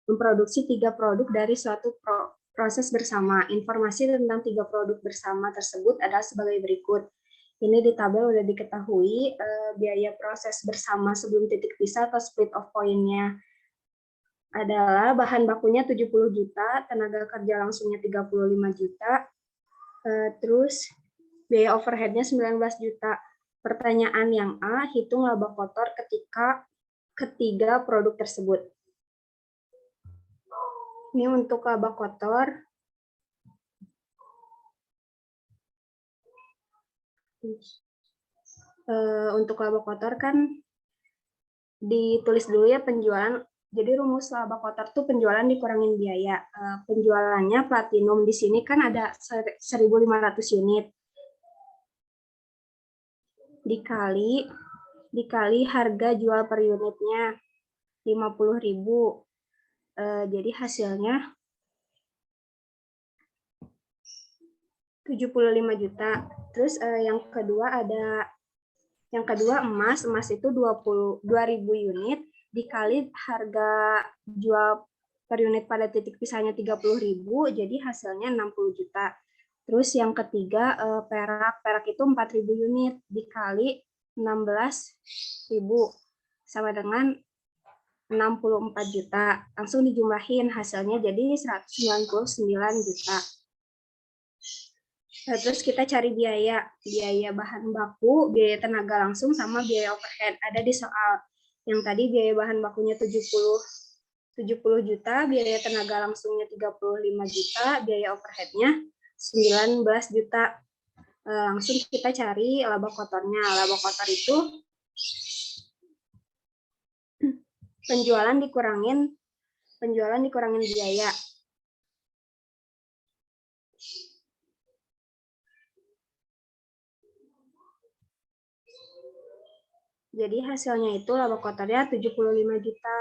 memproduksi 3 produk dari suatu proses bersama. Informasi tentang 3 produk bersama tersebut adalah sebagai berikut. Ini di tabel sudah diketahui biaya proses bersama sebelum titik pisah atau split of point-nya adalah bahan bakunya 70 juta, tenaga kerja langsungnya 35 juta, terus biaya overhead-nya 19 juta. Pertanyaan yang A, hitung laba kotor ketika ketiga produk tersebut. Ini untuk laba kotor. Untuk laba kotor kan ditulis dulu ya penjualan. Jadi rumus laba kotor tuh penjualan dikurangin biaya. Penjualannya platinum di sini kan ada 1.500 unit. Dikali harga jual per unitnya 50.000. Jadi hasilnya 75 juta. Terus yang kedua emas itu 2.000 unit dikali harga jual per unit pada titik pisahnya 30.000, jadi hasilnya 60 juta. Terus yang ketiga perak itu 4.000 unit dikali 16.000 sama dengan 64 juta. Langsung dijumlahin hasilnya jadi 199 juta. Nah, terus kita cari biaya bahan baku, biaya tenaga langsung, sama biaya overhead. Ada di soal yang tadi biaya bahan bakunya 70 juta, biaya tenaga langsungnya 35 juta, biaya overheadnya 19 juta. Langsung kita cari laba kotornya. Laba kotor itu penjualan dikurangin biaya. Jadi hasilnya itu laba kotornya 75 juta.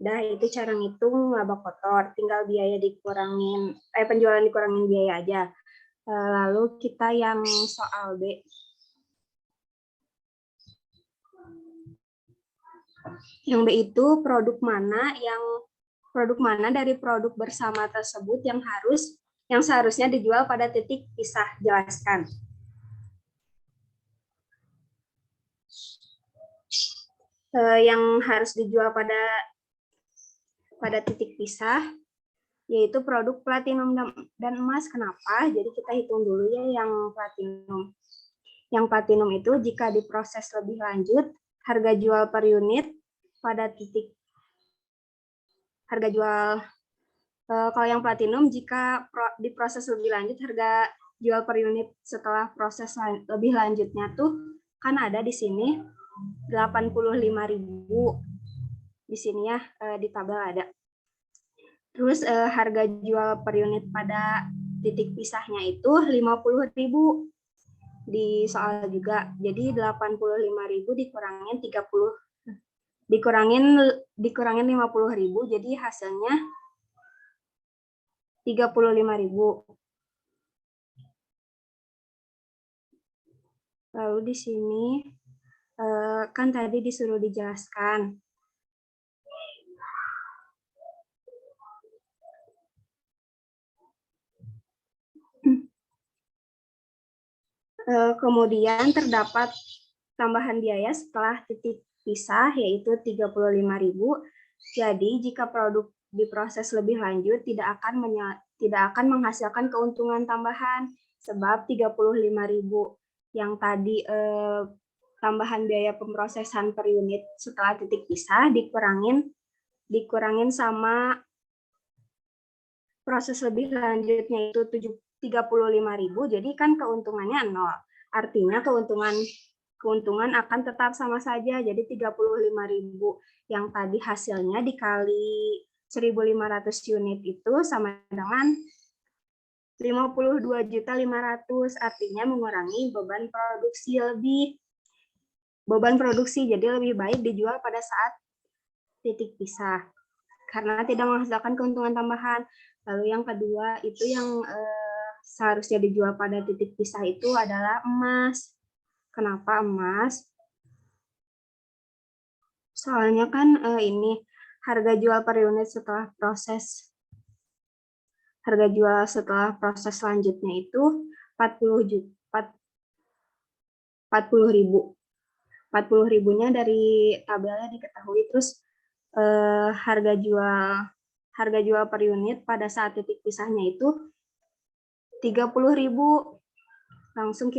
Dah itu cara ngitung laba kotor, tinggal biaya dikurangin, penjualan dikurangin biaya aja. Lalu kita yang soal B. Yang B itu produk mana dari produk bersama tersebut yang seharusnya dijual pada titik pisah, jelaskan. Yang harus dijual pada titik pisah yaitu produk platinum dan emas. Kenapa? Jadi kita hitung dulu ya yang platinum. Yang platinum itu jika diproses lebih lanjut, harga jual per unit pada titik harga jual kalau yang platinum jika diproses lebih lanjut, harga jual per unit setelah proses lebih lanjutnya tuh kan ada di sini 85.000 di sini ya, di tabel ada. Terus harga jual per unit pada titik pisahnya itu 50.000 di soal juga. Jadi 85.000 dikurangin 50.000, jadi hasilnya 35.000. Lalu di sini kan tadi disuruh dijelaskan. Kemudian terdapat tambahan biaya setelah titik pisah yaitu 35.000. Jadi jika produk diproses lebih lanjut tidak akan menghasilkan keuntungan tambahan sebab 35.000 yang tadi tambahan biaya pemrosesan per unit setelah titik pisah dikurangin sama proses lebih lanjutnya itu 35.000, jadi kan keuntungannya 0. Artinya keuntungan akan tetap sama saja, jadi 35.000 yang tadi hasilnya dikali 1.500 unit itu sama dengan 52.500.000, artinya mengurangi beban produksi, jadi lebih baik dijual pada saat titik pisah karena tidak menghasilkan keuntungan tambahan. Lalu yang kedua itu yang seharusnya dijual pada titik pisah itu adalah emas. Kenapa emas? Soalnya kan ini harga jual per unit setelah proses. Harga jual setelah proses selanjutnya itu 40.000. 40.000-nya dari tabelnya diketahui, terus harga jual per unit pada saat titik pisahnya itu 30.000. Langsung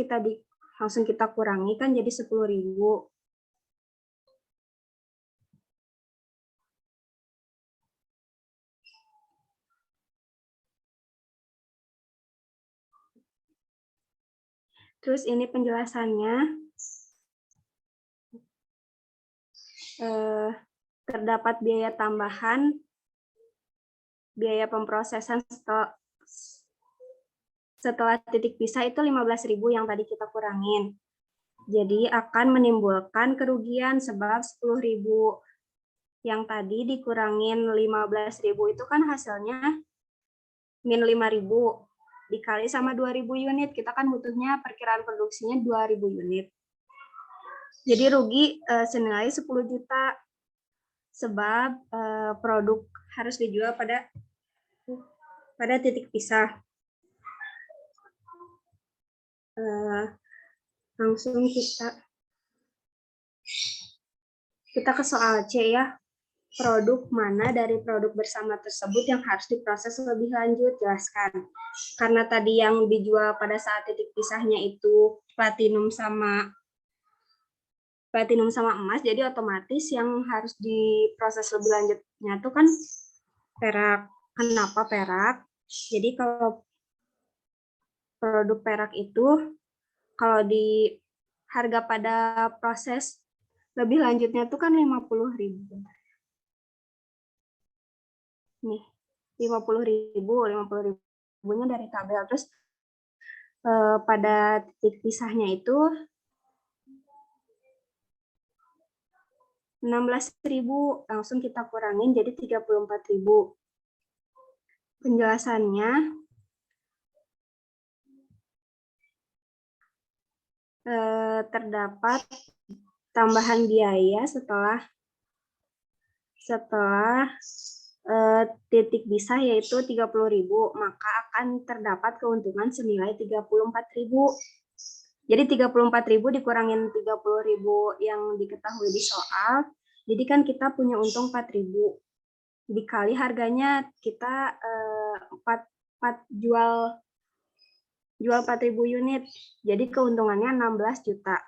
kita kurangi kan jadi 10.000. Terus ini penjelasannya. Terdapat biaya tambahan, biaya pemprosesan setelah titik pisah itu 15.000 yang tadi kita kurangin. Jadi akan menimbulkan kerugian sebab 10.000 yang tadi dikurangin 15.000 itu kan hasilnya min 5.000 dikali sama 2.000 unit. Kita kan butuhnya perkiraan produksinya 2.000 unit. Jadi rugi senilai 10 juta sebab produk harus dijual pada titik pisah. Langsung kita ke soal C ya. Produk mana dari produk bersama tersebut yang harus diproses lebih lanjut? Jelaskan. Karena tadi yang dijual pada saat titik pisahnya itu platinum sama emas, jadi otomatis yang harus diproses lebih lanjutnya itu kan perak. Kenapa perak? Jadi kalau produk perak itu kalau di harga pada proses lebih lanjutnya itu kan 50.000. Nih, 50.000-nya dari tabel. Terus pada titik pisahnya itu 16.000, langsung kita kurangin jadi 34.000. Penjelasannya terdapat tambahan biaya setelah titik pisah yaitu 30.000, maka akan terdapat keuntungan senilai 34.000. Jadi 34.000 dikurangin 30.000 yang diketahui di soal, jadi kan kita punya untung 4.000. Dikali harganya kita jual 4.000 unit, jadi keuntungannya 16 juta.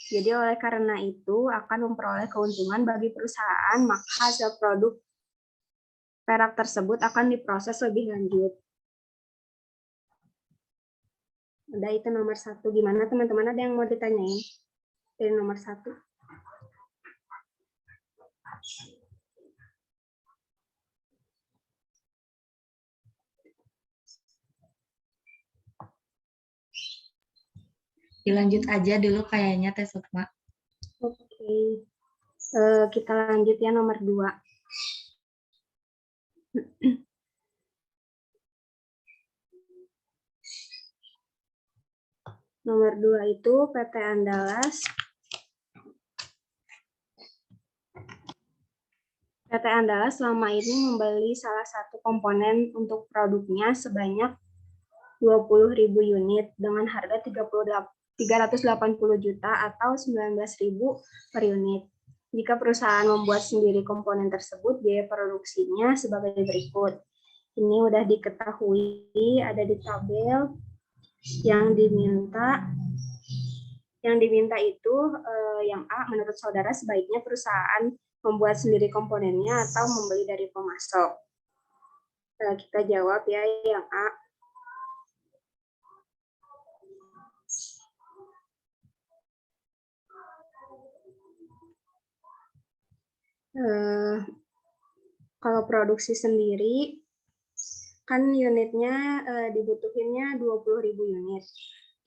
Jadi oleh karena itu akan memperoleh keuntungan bagi perusahaan, maka hasil produk perak tersebut akan diproses lebih lanjut. Udah, itu nomor 1. Gimana teman-teman, ada yang mau ditanyain dari nomor 1? Dilanjut aja dulu kayaknya Teh Sukma. Oke. Kita lanjut ya nomor 2. Nomor 2 itu PT Andalas. PT Andalas selama ini membeli salah satu komponen untuk produknya sebanyak 20.000 unit dengan harga 380 juta atau 19.000 per unit. Jika perusahaan membuat sendiri komponen tersebut, biaya produksinya sebagai berikut. Ini udah diketahui, ada di tabel. Yang diminta itu yang A, menurut saudara sebaiknya perusahaan membuat sendiri komponennya atau membeli dari pemasok. Kita jawab ya yang A. Kalau produksi sendiri kan unitnya dibutuhinnya 20.000 unit.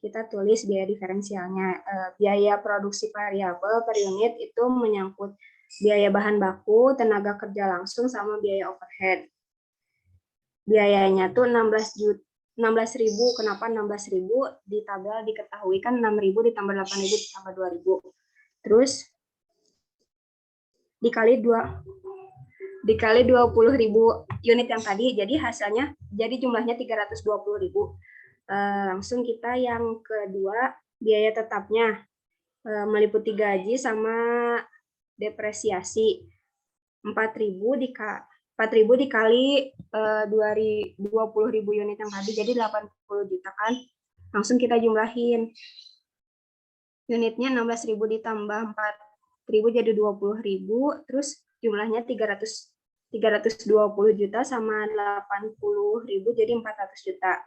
Kita tulis biaya diferensialnya. Biaya produksi variabel per unit itu menyangkut biaya bahan baku, tenaga kerja langsung, sama biaya overhead. Biayanya tuh 16.000. Kenapa 16.000? Di tabel diketahui kan 6.000 ditambah 8.000 ditambah 2.000. Terus dikali 20.000 unit yang tadi, jadi hasilnya jadi jumlahnya 320.000. Langsung kita yang kedua, biaya tetapnya meliputi gaji sama depresiasi. 4.000 dikali 20.000 unit yang tadi, jadi 80 juta kan. Langsung kita jumlahin. Unitnya 16.000 ditambah 4.000 jadi 20.000, terus jumlahnya 320 juta sama 80.000 jadi 400 juta.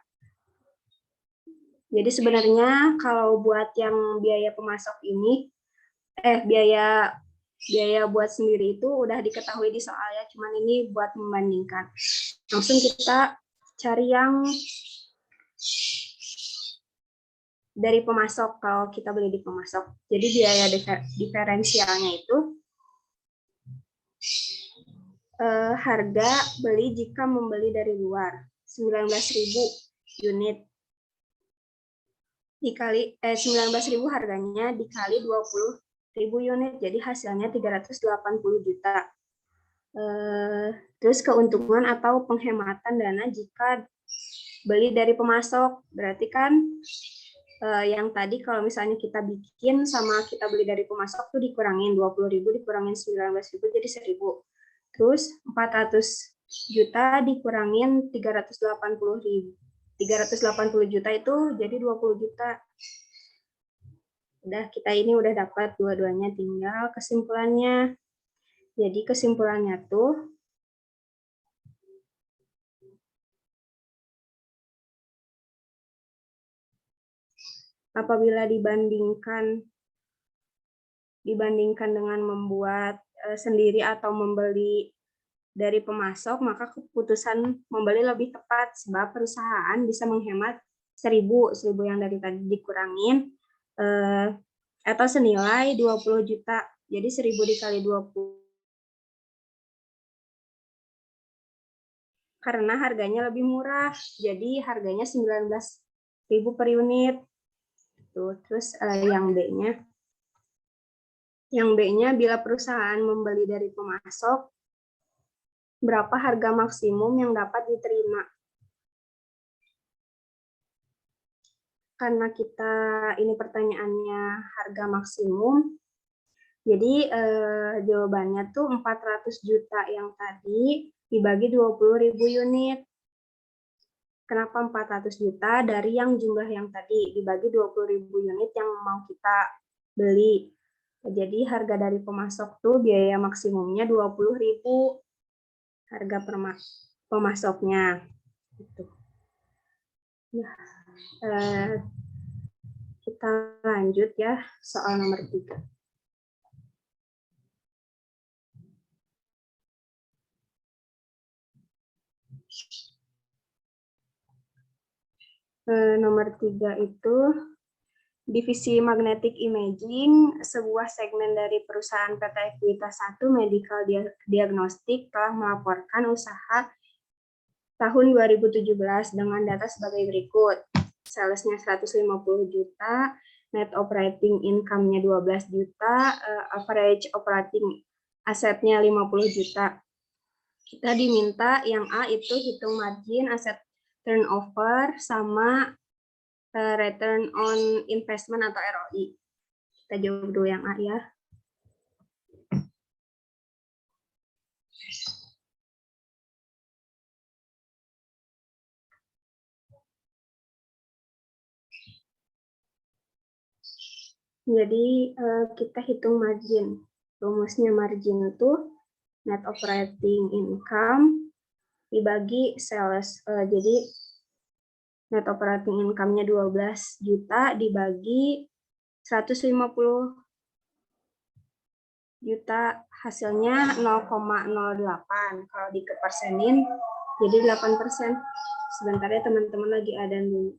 Jadi sebenarnya kalau buat yang biaya pemasok ini, biaya buat sendiri itu udah diketahui di soalnya, cuman ini buat membandingkan. Langsung kita cari yang dari pemasok kalau kita beli di pemasok. Jadi biaya diferensialnya itu harga beli jika membeli dari luar 19.000 unit dikali 19.000 harganya dikali 20.000 unit, jadi hasilnya 380 juta. Terus keuntungan atau penghematan dana jika beli dari pemasok, berarti kan yang tadi kalau misalnya kita bikin sama kita beli dari pemasok tuh dikurangin 20.000 dikurangin 19.000 jadi 1.000. Terus 400 juta dikurangin 380 juta itu jadi 20 juta. Udah, kita ini udah dapat dua-duanya, tinggal kesimpulannya. Jadi kesimpulannya tuh apabila dibandingkan dengan membuat sendiri atau membeli dari pemasok, maka keputusan membeli lebih tepat sebab perusahaan bisa menghemat 1.000 yang dari tadi dikurangin atau senilai 20 juta. Jadi 1.000 dikali 20 karena harganya lebih murah. Jadi harganya 19.000 per unit. Tuh, terus yang B-nya. Yang B-nya bila perusahaan membeli dari pemasok, berapa harga maksimum yang dapat diterima? Karena kita ini pertanyaannya harga maksimum, jadi jawabannya tuh 400 juta yang tadi dibagi 20.000 unit. Kenapa 400 juta? Dari yang jumlah yang tadi dibagi 20.000 unit yang mau kita beli. Jadi harga dari pemasok tuh biaya maksimumnya 20.000 harga pemasoknya. Gitu. Nah, kita lanjut ya soal nomor 3. Nomor 3 itu divisi magnetic imaging, sebuah segmen dari perusahaan PT Ekuitas 1 Medical Diagnostic telah melaporkan usaha tahun 2017 dengan data sebagai berikut. Salesnya 150 juta, net operating income-nya 12 juta, average operating asetnya 50 juta. Kita diminta yang A itu hitung margin, aset turnover, sama return on investment atau ROI. Kita jawab dulu yang A ya. Jadi kita hitung margin. Rumusnya margin itu net operating income dibagi sales. Jadi net operating income-nya 12 juta dibagi 150 juta, hasilnya 0,08. Kalau dikepersenin jadi 8%. Sebentar ya teman-teman, lagi ada dulu.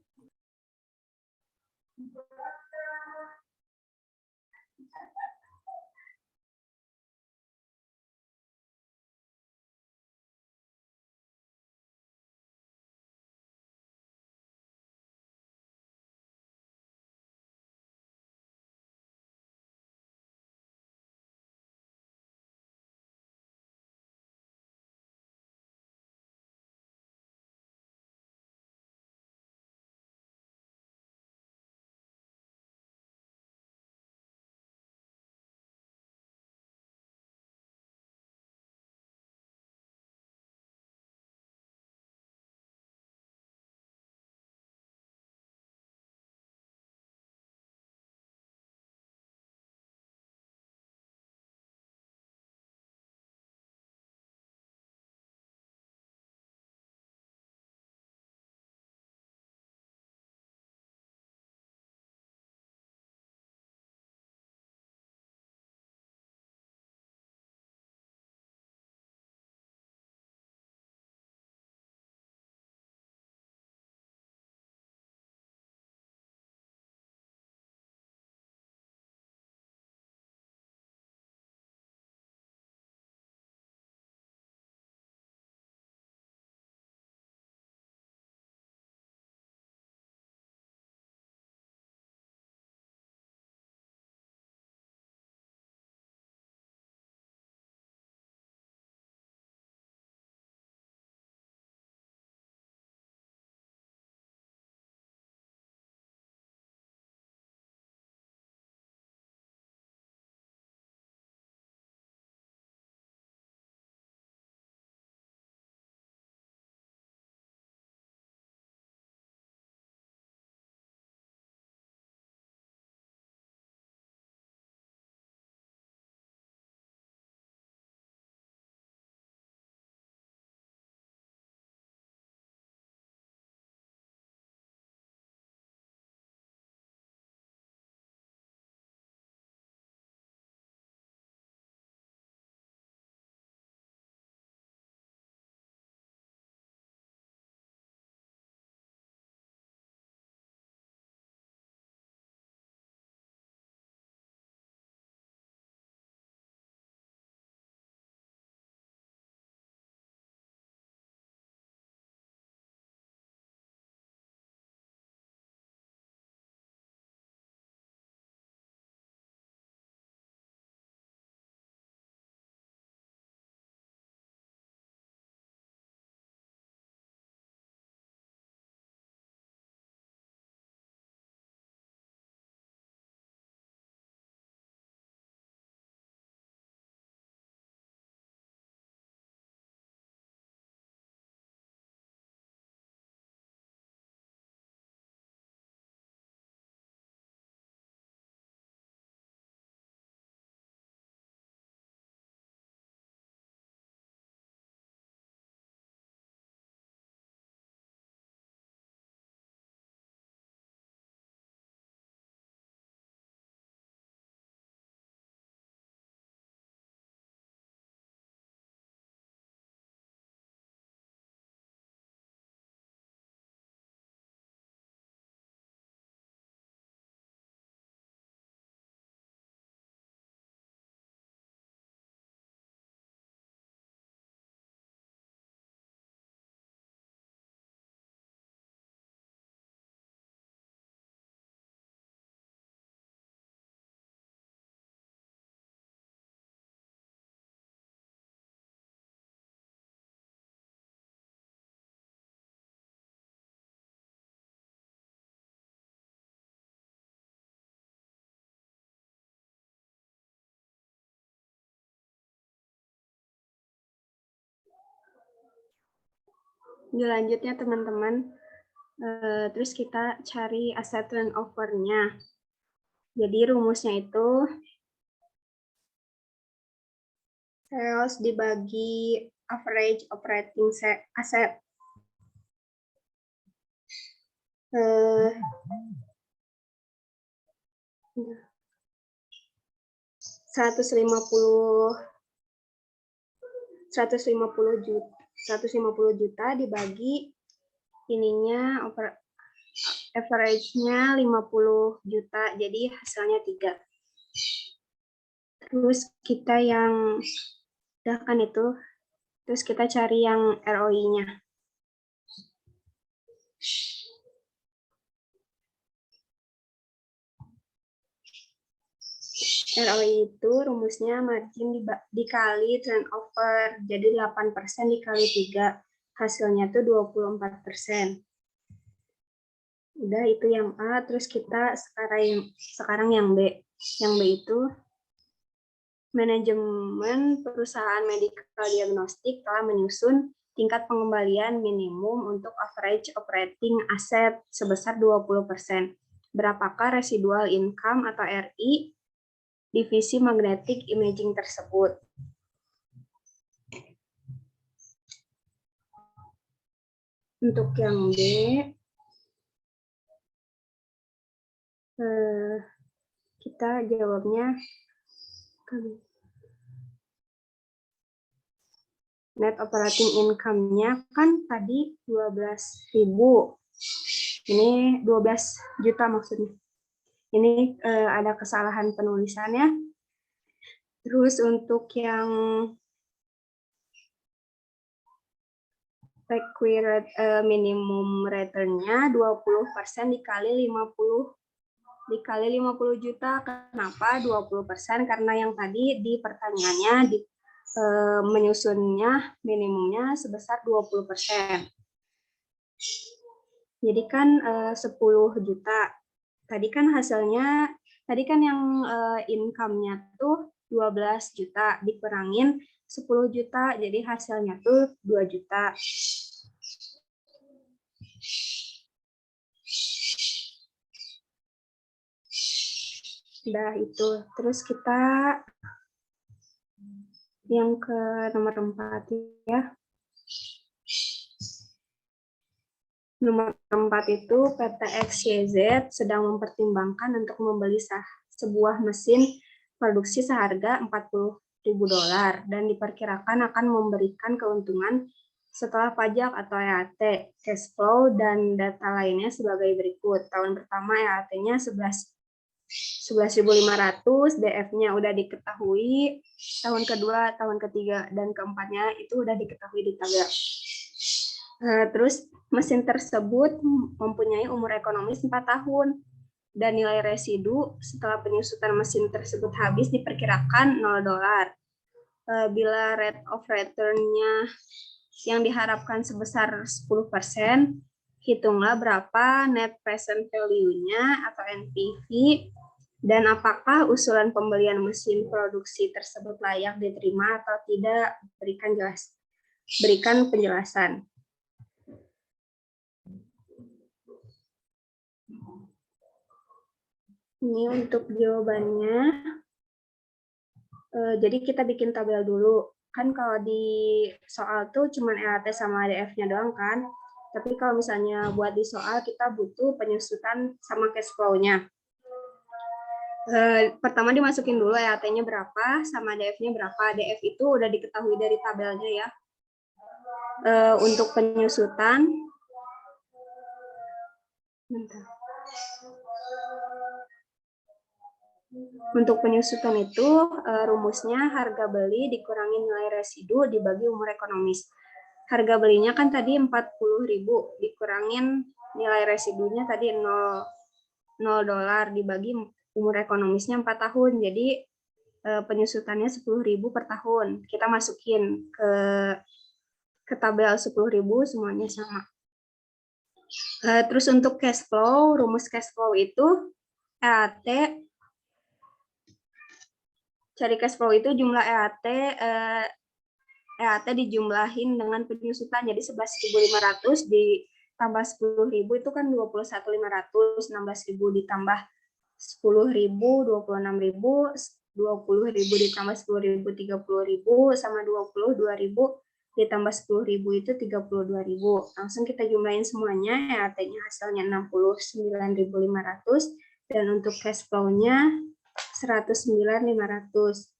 Selanjutnya teman-teman, terus kita cari aset turnover-nya. Jadi rumusnya itu sales dibagi average operating asset. 150 juta dibagi ininya average-nya 50 juta, jadi hasilnya 3. Terus kita yang kan itu, terus kita cari yang ROI-nya. ROI itu rumusnya margin dikali turnover, jadi 8% dikali 3, hasilnya tuh 24%. Udah itu yang A, terus kita sekarang yang B. Yang B itu manajemen perusahaan medical diagnostik telah menyusun tingkat pengembalian minimum untuk average operating asset sebesar 20%. Berapakah residual income atau RI divisi magnetic imaging tersebut? Untuk yang B, kita jawabnya net operating income-nya kan tadi 12.000. Ini 12 juta maksudnya. Ini ada kesalahan penulisannya. Terus untuk yang required minimum return-nya 20% dikali 50 juta. Kenapa 20%? Karena yang tadi di pertanyaannya menyusunnya minimumnya sebesar 20%. Jadi kan 10 juta. Tadi kan hasilnya, tadi kan yang income-nya tuh 12 juta dikurangin 10 juta, jadi hasilnya tuh 2 juta. Udah itu. Terus kita yang ke nomor 4 ya. Nomor 4 itu PT XYZ sedang mempertimbangkan untuk membeli sebuah mesin produksi seharga $40.000 dan diperkirakan akan memberikan keuntungan setelah pajak atau EAT, cash flow, dan data lainnya sebagai berikut. Tahun pertama EAT-nya 11.500, DF-nya udah diketahui, tahun kedua, tahun ketiga, dan keempatnya itu udah diketahui di tabel. Terus mesin tersebut mempunyai umur ekonomis 4 tahun dan nilai residu setelah penyusutan mesin tersebut habis diperkirakan $0. Bila rate of return-nya yang diharapkan sebesar 10%, hitunglah berapa net present value-nya atau NPV dan apakah usulan pembelian mesin produksi tersebut layak diterima atau tidak, berikan penjelasan. Ini untuk jawabannya. Jadi kita bikin tabel dulu. Kan kalau di soal tuh cuma EAT sama DF-nya doang kan. Tapi kalau misalnya buat di soal kita butuh penyusutan sama cash flow-nya. Pertama dimasukin dulu EAT-nya berapa sama DF-nya berapa. DF itu udah diketahui dari tabelnya ya. Untuk penyusutan. Untuk penyusutan itu rumusnya harga beli dikurangi nilai residu dibagi umur ekonomis. Harga belinya kan tadi 40.000 dikurangin nilai residunya tadi $0 dibagi umur ekonomisnya 4 tahun. Jadi penyusutannya 10.000 per tahun. Kita masukin ke tabel 10.000 semuanya sama. Terus untuk cash flow, rumus cash flow itu EAT. Cari cash flow itu jumlah EAT EAT dijumlahin dengan penyusutan, jadi 11.500 ditambah 10.000 itu kan 21.500, 16.000 ditambah 10.000, 26.000, 20.000 ditambah 10.000, 30.000, sama 22.000 ditambah 10.000 itu 32.000. Langsung kita jumlahin semuanya, EAT-nya hasilnya 69.500 dan untuk cash flow-nya 109.500.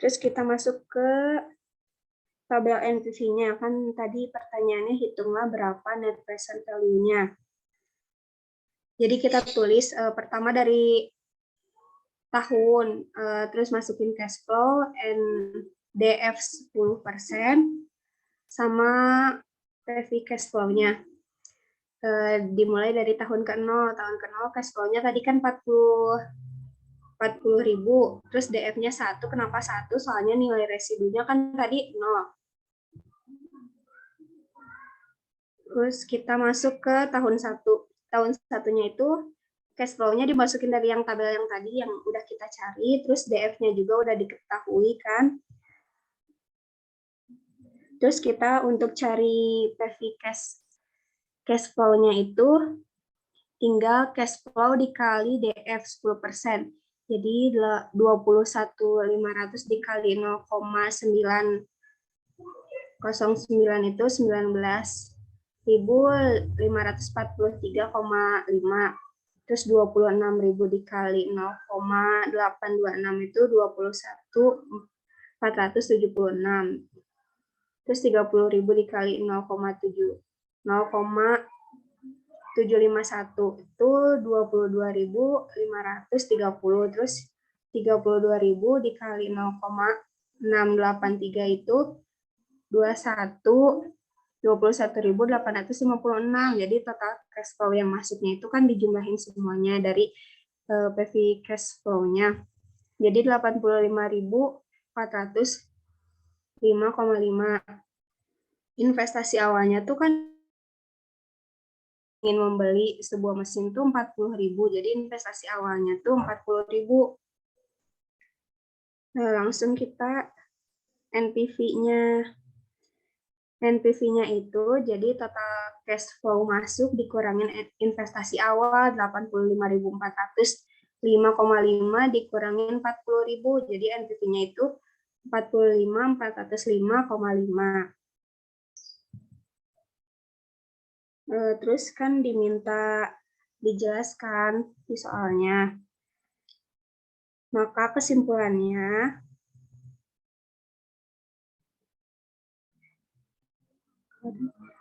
Terus kita masuk ke tabel NPV-nya. Kan tadi pertanyaannya hitunglah berapa net present value-nya. Jadi kita tulis pertama dari tahun, terus masukin cash flow, NDF 10%, sama PV cash flow-nya. Dimulai dari tahun ke-0. Tahun ke-0 cash flow-nya tadi kan 40.000, terus DF-nya 1. Kenapa 1? Soalnya nilai residunya kan tadi 0. Terus kita masuk ke tahun 1. Tahun satunya itu cash flow-nya dimasukin dari yang tabel yang tadi yang udah kita cari, terus DF-nya juga udah diketahui kan. Terus kita untuk cari PV cash flow-nya itu tinggal cash flow dikali DF 10%. Jadi 21.500 dikali 0,909 itu 19.543,5. Terus 26.000 dikali 0,826 itu 21.476. Terus 30.000 dikali 0,751 itu 22.530. Terus 32.000 dikali 0,683 itu 21.856. Jadi total cash flow yang masuknya itu kan dijumlahin semuanya dari PV cash flow-nya. Jadi 85.405,5. Investasi awalnya tuh kan ingin membeli sebuah mesin tuh 40.000. Jadi investasi awalnya tuh 40.000. Nah, langsung kita NPV-nya. NPV-nya itu jadi total cash flow masuk dikurangin investasi awal 85.405,5 dikurangin 40.000. Jadi NPV-nya itu 45.405,5. Terus kan diminta dijelaskan di soalnya. Maka kesimpulannya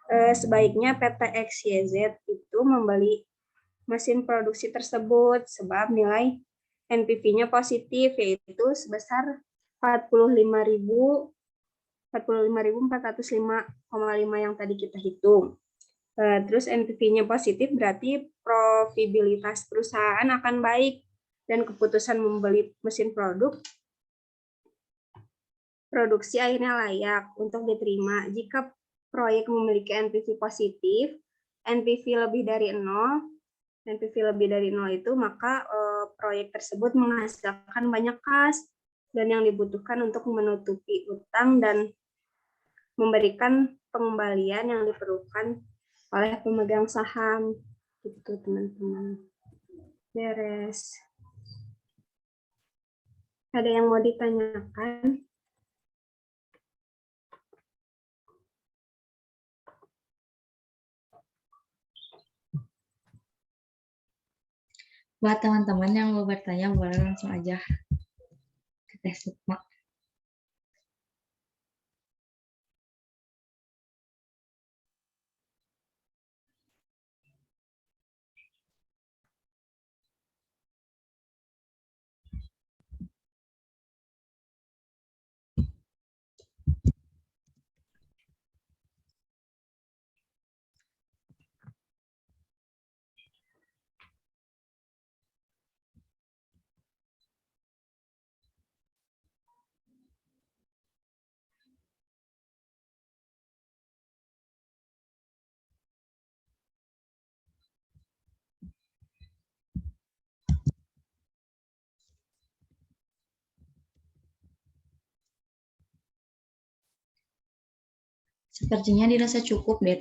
sebaiknya PT XYZ itu membeli mesin produksi tersebut sebab nilai NPV-nya positif, yaitu sebesar 45.405,5 yang tadi kita hitung. Terus NPV-nya positif berarti profitabilitas perusahaan akan baik dan keputusan membeli mesin produksi akhirnya layak untuk diterima. Jika proyek memiliki NPV positif, NPV lebih dari 0 itu maka proyek tersebut menghasilkan banyak kas dan yang dibutuhkan untuk menutupi utang dan memberikan pengembalian yang diperlukan oleh pemegang saham. Gitu teman-teman. Beres. Ada yang mau ditanyakan? Buat teman-teman yang mau bertanya, boleh langsung aja ke Teh Sukma. Sepertinya dirasa cukup deh